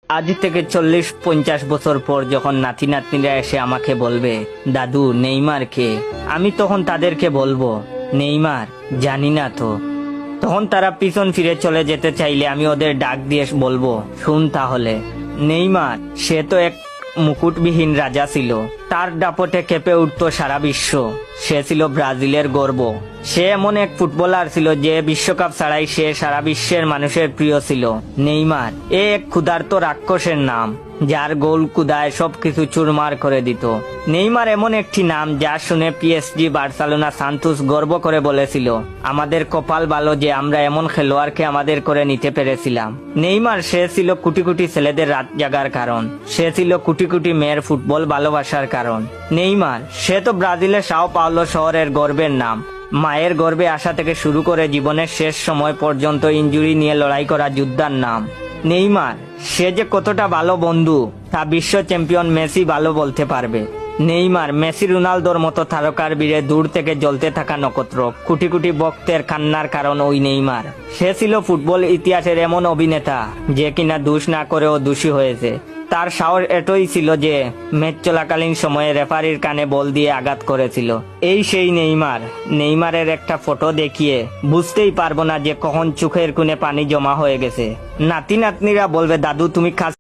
আজ থেকে 40-50 বছর পর যখন নাতি নাতনিরা এসে আমাকে বলবে, দাদু নেইমার কে, আমি তখন তাদেরকে বলবো, নেইমার জানি না তো। তখন তারা পিছন ফিরে চলে যেতে চাইলে আমি ওদের ডাক দিয়ে বলবো, শুন তাহলে, নেইমার সে তো এক মুকুটবিহীন রাজা ছিল, তার দাপটে কেঁপে উঠত সারা বিশ্ব, সে ছিল ব্রাজিলের গর্ব। সে এমন এক ফুটবলার ছিল যে বিশ্বকাপ ছাড়াই সে সারা বিশ্বের মানুষের প্রিয় ছিল। নেইমার এ এক ক্ষুধার্ত রাক্ষসের নাম, যার গোল কুদায় সবকিছু চুরমার করে দিত। নেইমার এমন একটি নাম যা শুনে পিএসজি, বার্সেলোনা, সান্তোস গর্ব করে বলেছিল, আমাদের কপাল ভালো যে আমরা এমন খেলোয়াড়কে আমাদের করে নিতে পেরেছিলাম। নেইমার সে ছিল কোটি কোটি ছেলেদের রাত জাগার কারণ, সে ছিল কোটি কোটি মেয়ের ফুটবল ভালোবাসার কারণ। নেইমার সে তো ব্রাজিলের সাও পাওলো শহরের গর্বের নাম, মায়ের গর্ভে আসা থেকে শুরু করে জীবনের শেষ সময় পর্যন্ত ইনজুরি নিয়ে লড়াই করা যোদ্ধার নাম। নেইমার সে যে কতটা ভালো বন্ধু তা বিশ্ব চ্যাম্পিয়ন মেসি ভালো বলতে পারবে। নেইমার মেসি, রোনালদোর মতো তারকার বীরে দূর থেকে জ্বলতে থাকা নক্ষত্র, কোটি কোটি ভক্তের কান্নার কারণ ওই নেইমার। সে ছিল ফুটবল ইতিহাসের এমন অভিনেতা যে কিনা দোষ না করেও দোষী হয়েছে। তার সাহস এতই ছিল যে ম্যাচ চলাকালীন সময়ে রেফারির কানে বল দিয়ে আঘাত করেছিল। এই সেই নেইমার। নেইমারের একটা ফটো দেখিয়ে বুঝতেই পারবো না যে কখন চোখের কোণে পানি জমা হয়ে গেছে। নাতি নাতনিরা বলবে, দাদু তুমি